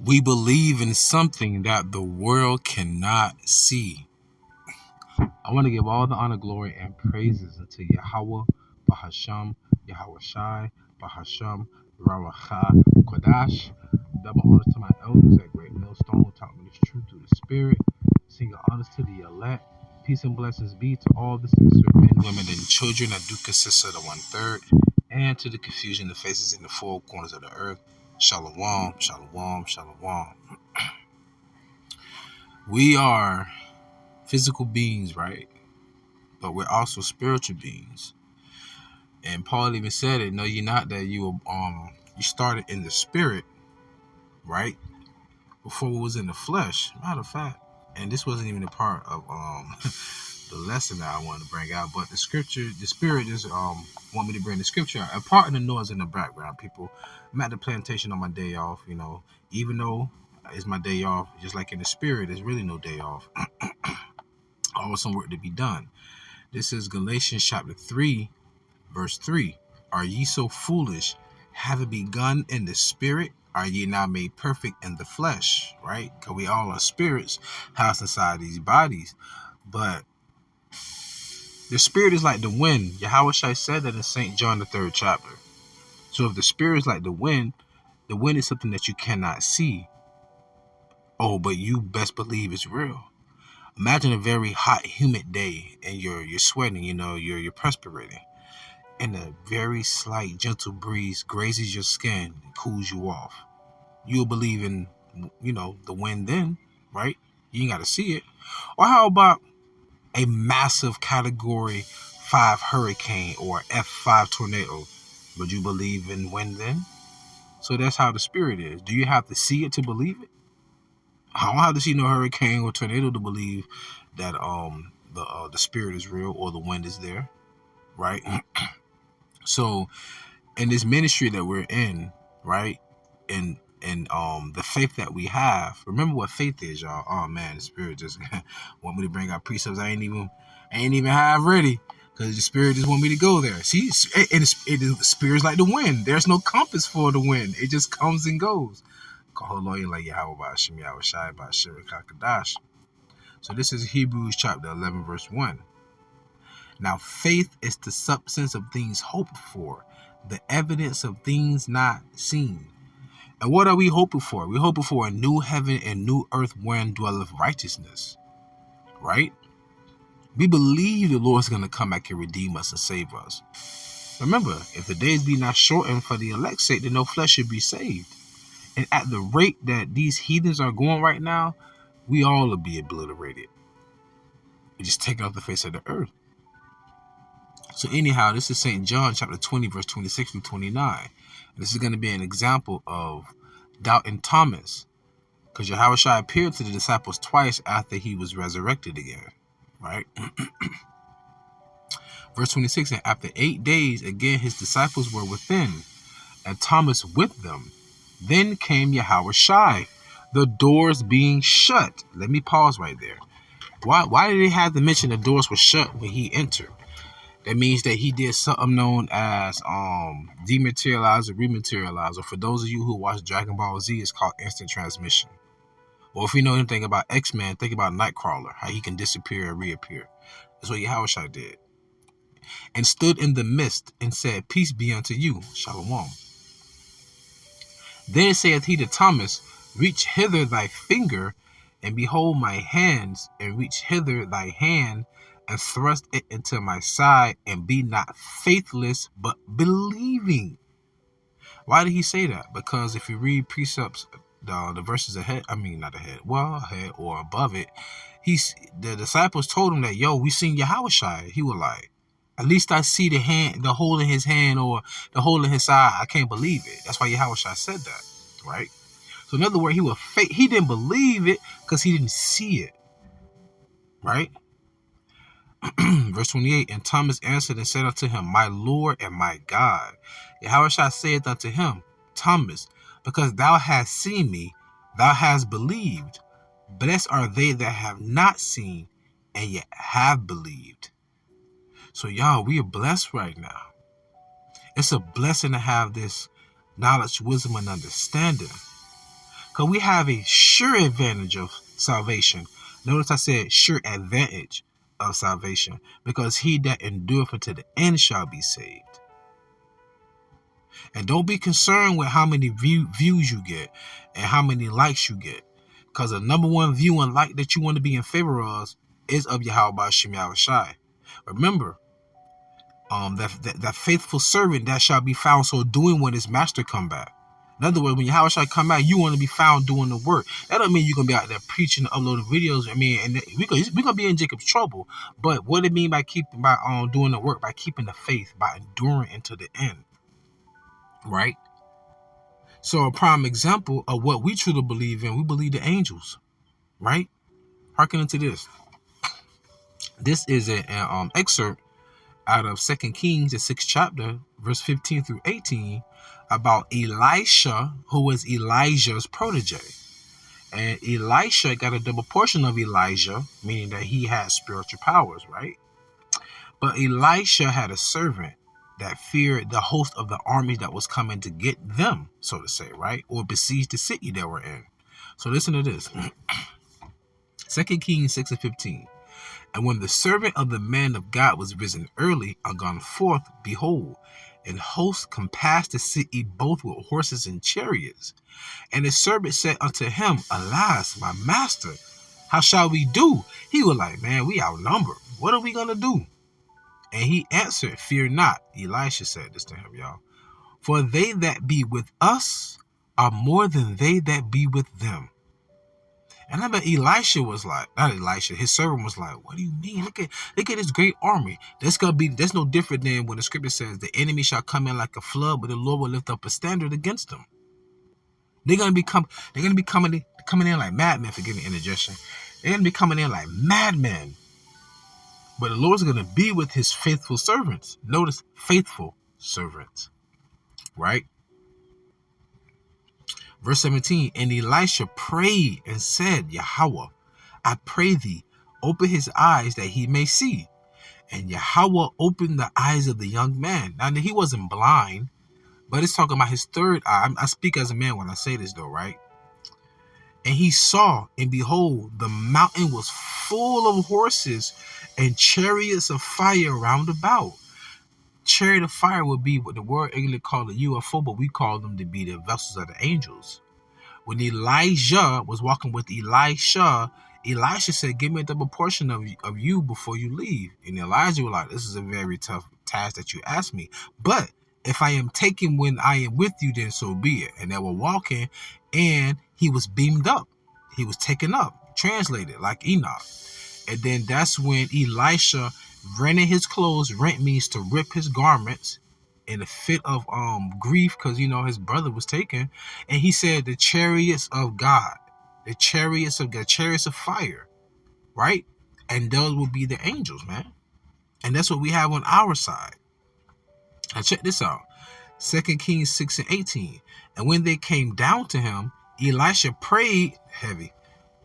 We believe in something that the world cannot see. I want to give all the honor, glory, and praises unto Yahawah, Bahasham, Yahawashai, Bahasham, RAWACHAA, QADASH. Double honors to my elders at Great Millstone who taught me this truth through the Spirit. Singing honors to the elect. Peace and blessings be to all the sincere men, women, and children that do consist of the 1/3, and to the confusion that faces in the four corners of the earth. Shalom, shalom, shalom. We are physical beings, right? But we're also spiritual beings. And Paul even said it, no, you're not, that you started in the spirit, right? Before it was in the flesh. Matter of fact. And this wasn't even a part of the lesson that I wanted to bring out. But the scripture, the spirit just want me to bring the scripture out. Apart from the noise in the background, people. I'm at the plantation on my day off, you know. Even though it's my day off, just like in the spirit, there's really no day off. Always some work to be done. This is Galatians chapter 3, verse 3. Are ye so foolish, having begun in the spirit, are ye now made perfect in the flesh? Right? Because we all are spirits housed inside these bodies. But the spirit is like the wind. Yahawashi said that in St. John the 3rd chapter. So if the spirit is like the wind is something that you cannot see. Oh, but you best believe it's real. Imagine a very hot, humid day and you're sweating, you know, you're perspiring. And a very slight, gentle breeze grazes your skin and cools you off. You'll believe in, you know, the wind then, right? You ain't got to see it. Or how about a massive category 5 hurricane or F5 tornado? Would you believe in wind then? So that's how the spirit is. Do you have to see it to believe it? I don't have to see no hurricane or tornado to believe that the spirit is real or the wind is there, right? So in this ministry that we're in, right, and the faith that we have, remember what faith is, y'all. Oh man, the spirit just want me to bring out precepts I ain't even have ready, because the spirit just want me to go there. See, and the spirit's like the wind. There's no compass for the wind. It just comes and goes. Call lawyer like YAHAWAH, YAHAWASHI, QADASH. So this is Hebrews chapter 11, verse 1. Now faith is the substance of things hoped for, the evidence of things not seen. And what are we hoping for? We're hoping for a new heaven and new earth wherein dwelleth righteousness, right? We believe the Lord's going to come back and redeem us and save us. Remember, if the days be not shortened for the elect's sake, then no flesh should be saved. And at the rate that these heathens are going right now, we all will be obliterated. We just take off the face of the earth. So anyhow, this is St. John chapter 20, verse 26 through 29. This is going to be an example of doubt in Thomas, because Yahawashi appeared to the disciples twice after he was resurrected again, right? Verse 26, and after 8 days, again his disciples were within, and Thomas with them. Then came Yahawashi, the doors being shut. Let me pause right there. Why did they have to mention the doors were shut when he entered? That means that he did something known as dematerialize or rematerialize. Or for those of you who watch Dragon Ball Z, it's called instant transmission. Or if you know anything about X-Men, think about Nightcrawler, how he can disappear and reappear. That's what Yahawashi did. And stood in the midst and said, peace be unto you. Shalom. Then saith he to Thomas, reach hither thy finger, and behold my hands, and reach hither thy hand, and thrust it into my side, and be not faithless, but believing. Why did he say that? Because if you read precepts, the verses ahead, ahead or above it, the disciples told him that, yo, we seen Yahawashi. He was like, at least I see the hand, the hole in his hand or the hole in his side. I can't believe it. That's why Yahawashi said that, right? So in other words, he didn't believe it because he didn't see it, right? Verse 28, and Thomas answered and said unto him, my Lord and my God. Yahawashi saith unto him, Thomas, because thou hast seen me, thou hast believed. Blessed are they that have not seen and yet have believed. So y'all, we are blessed right now. It's a blessing to have this knowledge, wisdom, and understanding. Because we have a sure advantage of salvation. Notice I said sure advantage of salvation. Because he that endureth unto the end shall be saved. And don't be concerned with how many views you get and how many likes you get. Because the number one view and like that you want to be in favor of is of YAHAWASHI. Remember, that faithful servant that shall be found so doing when his master come back. In other words, when YAHAWASHI come back, you want to be found doing the work. That don't mean you're going to be out there preaching and uploading videos. I mean, and we're going to be in Jacob's trouble. But what it mean by doing the work? By keeping the faith, by enduring into the end. Right? So a prime example of what we truly believe in, we believe the angels. Right? Hearken into this. This is an excerpt out of 2 Kings, the 6th chapter, verse 15 through 18, about Elisha, who was Elijah's protege. And Elisha got a double portion of Elijah, meaning that he had spiritual powers, right? But Elisha had a servant that feared the host of the army that was coming to get them, so to say, right? Or besiege the city they were in. So listen to this. 2 Kings 6 and 15. And when the servant of the man of God was risen early and gone forth, behold, an host compassed the city both with horses and chariots. And his servant said unto him, Alas, my master, how shall we do? He was like, man, we outnumbered. What are we going to do? And he answered, Fear not. Elisha said this to him, y'all. For they that be with us are more than they that be with them. And I bet Elisha was like, not Elisha, his servant was like, what do you mean? Look at this great army. That's no different than when the scripture says the enemy shall come in like a flood, but the Lord will lift up a standard against them. They're gonna be coming in like madmen, forgive me, indigestion. They're gonna be coming in like madmen. But the Lord's gonna be with his faithful servants. Notice faithful servants. Right? Verse 17, and Elisha prayed and said, Yahweh, I pray thee, open his eyes that he may see. And Yahweh opened the eyes of the young man. Now, he wasn't blind, but it's talking about his third eye. I speak as a man when I say this, though, right? And he saw, and behold, the mountain was full of horses and chariots of fire round about. Chariot of fire would be what the word English called a UFO, but we call them to be the vessels of the angels. When Elijah was walking with Elisha, Elisha said, give me a double portion of you before you leave. And Elijah was like, this is a very tough task that you asked me. But if I am taken when I am with you, then so be it. And they were walking, and he was beamed up. He was taken up, translated like Enoch. And then that's when Elisha rented his clothes. Rent means to rip his garments in a fit of grief because, his brother was taken. And he said the chariots of God, the chariots of fire, right? And those will be the angels, man. And that's what we have on our side. Now check this out. 2 Kings 6 and 18. And when they came down to him, Elisha prayed heavy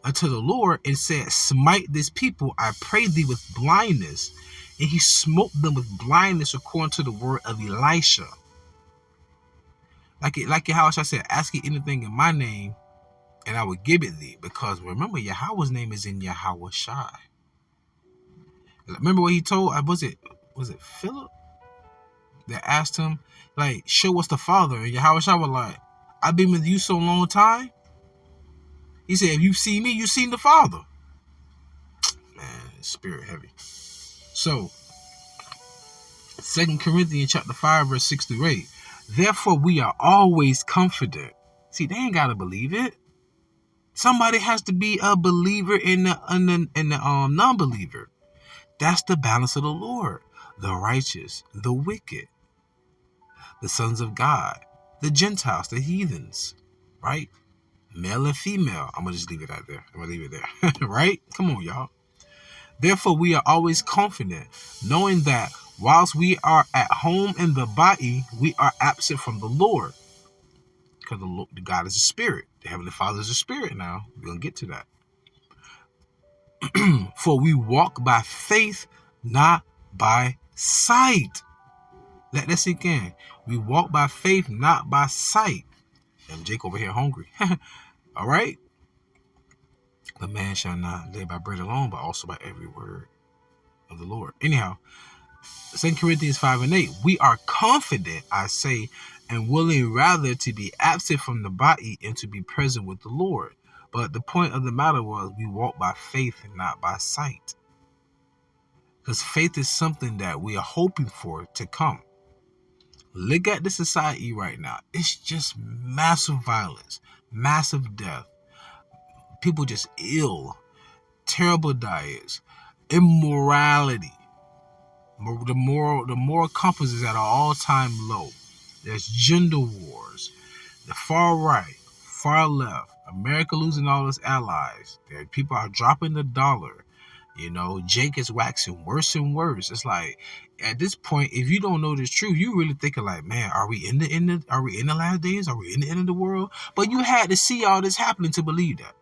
unto the Lord and said, smite this people, I pray thee, with blindness. And he smote them with blindness according to the word of Elisha. Like Yahweh said, ask you anything in my name, and I will give it thee. Because remember, Yahweh's name is in YAHAWASHI. Remember what he told, was it Philip that asked him, like, show us the Father? And YAHAWASHI was like, I've been with you so long time. He said, if you see me, you seen the Father. Man, spirit heavy. So, 2 Corinthians chapter 5, verse 6 through 8. Therefore, we are always confident. See, they ain't got to believe it. Somebody has to be a believer in the non-believer. That's the balance of the Lord. The righteous, the wicked, the sons of God, the Gentiles, the heathens, right? Male and female. I'm going to just leave it out there. I'm going to leave it there, right? Come on, y'all. Therefore, we are always confident, knowing that whilst we are at home in the body, we are absent from the Lord. Because the God is a spirit. The Heavenly Father is a spirit now. We're going to get to that. For we walk by faith, not by sight. Let that sink in. We walk by faith, not by sight. And Jake over here hungry. All right? But man shall not live by bread alone, but also by every word of the Lord. Anyhow, 2 Corinthians 5:8, we are confident, I say, and willing rather to be absent from the body and to be present with the Lord. But the point of the matter was we walk by faith and not by sight. Because faith is something that we are hoping for to come. Look at the society right now. It's just massive violence, massive death. People just ill, terrible diets, immorality. The moral compass is at an all-time low. There's gender wars, the far right, far left, America losing all its allies. People are dropping the dollar. You know, Jake is waxing worse and worse. It's like at this point, if you don't know the truth, you really thinking like, man, are we in the last days? Are we in the end of the world? But you had to see all this happening to believe that.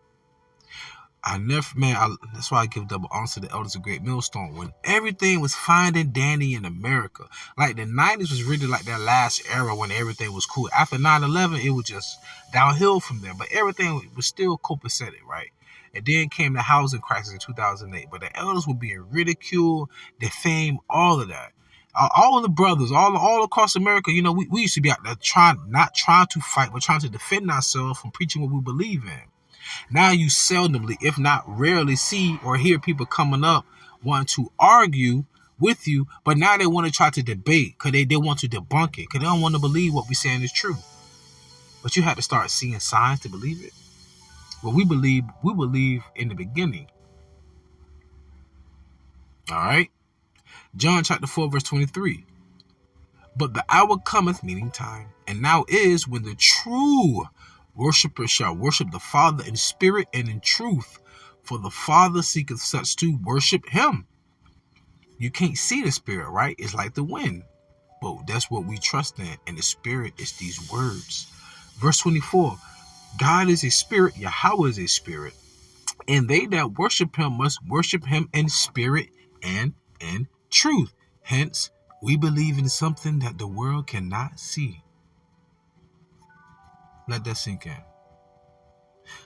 That's why I give double honors to the elders of Great Millstone. When everything was fine and dandy in America, like the 90s was really like that last era when everything was cool. After 9/11, it was just downhill from there, but everything was still copacetic, right? And then came the housing crisis in 2008, but the elders were being ridiculed, defamed, all of that. All of the brothers, all across America, you know, we used to be out there not trying to fight, but trying to defend ourselves from preaching what we believe in. Now you seldomly, if not rarely, see or hear people coming up wanting to argue with you, but now they want to try to debate because they want to debunk it because they don't want to believe what we're saying is true. But you have to start seeing signs to believe it. Well, we believe in the beginning. All right? John chapter 4, verse 23. But the hour cometh, meaning time, and now is when the true worshippers shall worship the Father in spirit and in truth, for the Father seeketh such to worship him. You can't see the spirit, right? It's like the wind. But that's what we trust in. And the spirit is these words. Verse 24. God is a spirit, Yahawah is a spirit, and they that worship him must worship him in spirit and in truth. Hence, we believe in something that the world cannot see. Let that sink in.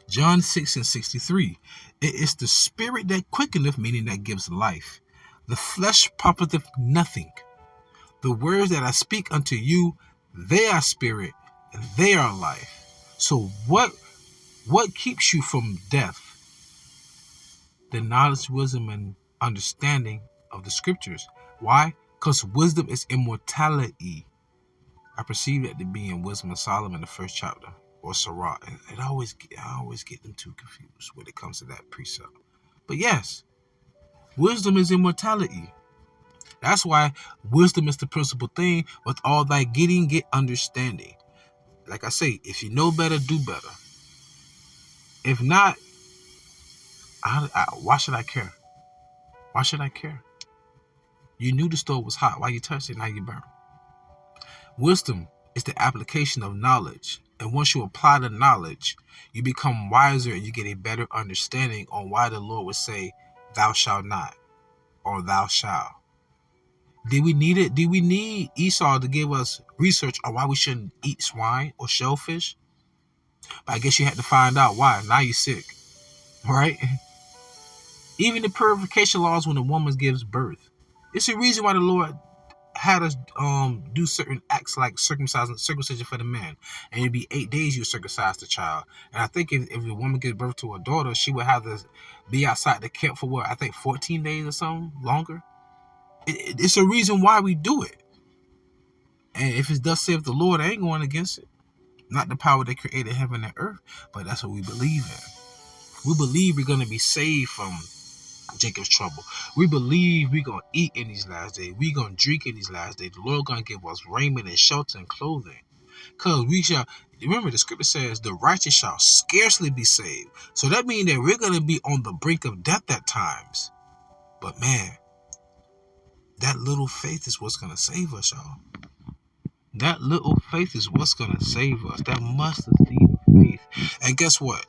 John 6:63. It is the spirit that quickeneth, meaning that gives life. The flesh profiteth nothing. The words that I speak unto you, they are spirit and they are life. So what keeps you from death? The knowledge, wisdom, and understanding of the scriptures. Why? Because wisdom is immortality. I perceive that to be in Wisdom of Solomon, the first chapter, or Sirach. I always get them too confused when it comes to that precept. But yes, wisdom is immortality. That's why wisdom is the principal thing. With all thy getting, get understanding. Like I say, if you know better, do better. If not, why should I care? Why should I care? You knew the stove was hot. Why you touched it? Now you burn. Wisdom is the application of knowledge. And once you apply the knowledge, you become wiser and you get a better understanding on why the Lord would say, thou shalt not, or thou shalt. Did we need it? Did we need Esau to give us research on why we shouldn't eat swine or shellfish? But I guess you had to find out why. Now you're sick, right? Even the purification laws when a woman gives birth. It's the reason why the Lord had us do certain acts like circumcision for the man, and it'd be 8 days you circumcise the child. And I think if the woman gives birth to a daughter, she would have to be outside the camp for what, I think 14 days or something longer. It's a reason why we do it. And if it's thus saith the Lord, I ain't going against it. Not the power that created heaven and earth, but that's what we believe in. We believe we're going to be saved from Jacob's trouble. We believe we're going to eat in these last days. We're going to drink in these last days. The Lord going to give us raiment and shelter and clothing. Because we shall, remember the scripture says, the righteous shall scarcely be saved. So that means that we're going to be on the brink of death at times. But man, that little faith is what's going to save us, y'all. That little faith is what's going to save us. That mustard seed of faith. And guess what?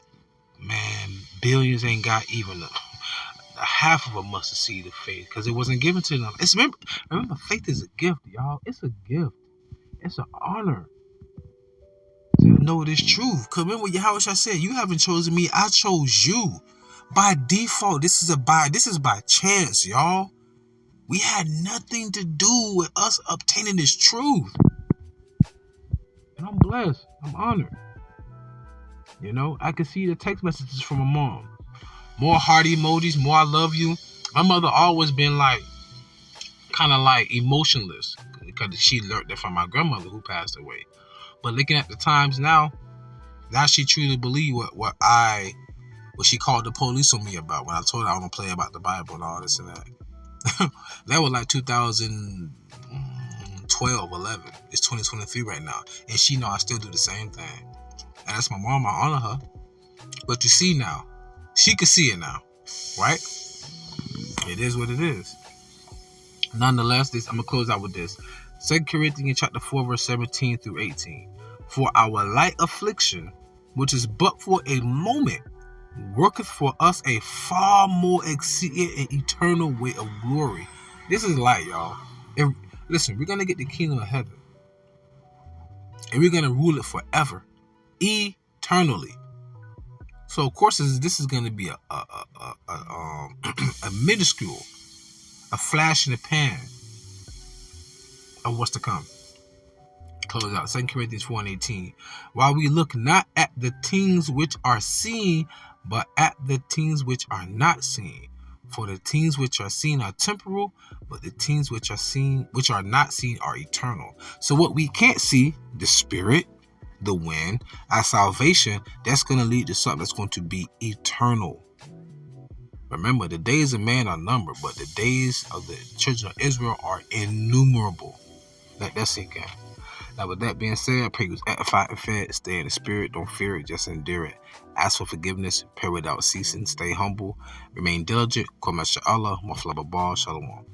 Man, billions ain't got even a half of a mustard seed of faith because it wasn't given to them. Remember, faith is a gift, y'all. It's a gift. It's an honor to you know this truth. Because remember what Yahawashi said, you haven't chosen me, I chose you. By default, this is by chance, y'all. We had nothing to do with us obtaining this truth. And I'm blessed. I'm honored. You know, I can see the text messages from my mom. More heart emojis, more I love you. My mother always been like, kind of like emotionless. Because she learned that from my grandmother who passed away. But looking at the times now she truly believe what she called the police on me about when I told her I don't play about the Bible and all this and that. That was like 2012, 11. It's 2023 right now. And she know I still do the same thing. And that's my mom, I honor her. But you see now, she can see it now, right? It is what it is. Nonetheless, I'm going to close out with this. 2 Corinthians chapter 4, verse 17 through 18. For our light affliction, which is but for a moment, worketh for us a far more exceeding and eternal weight of glory. This is light, y'all. Listen, we're going to get the kingdom of heaven. And we're going to rule it forever. Eternally. So, of course, this is going to be a minuscule, a flash in the pan of what's to come. Close out 2 Corinthians 4:18. While we look not at the things which are seen, but at the things which are not seen. For the things which are seen are temporal, but the things which are not seen are eternal. So what we can't see, the spirit, the wind, our salvation, that's going to lead to something that's going to be eternal. Remember, the days of man are numbered, but the days of the children of Israel are innumerable. Let that sink in. Now, with that being said, I pray you was edified and fed. Stay in the spirit. Don't fear it. Just endure it. Ask for forgiveness. Pray without ceasing. Stay humble. Remain diligent. Call MashaAllah. Shalom.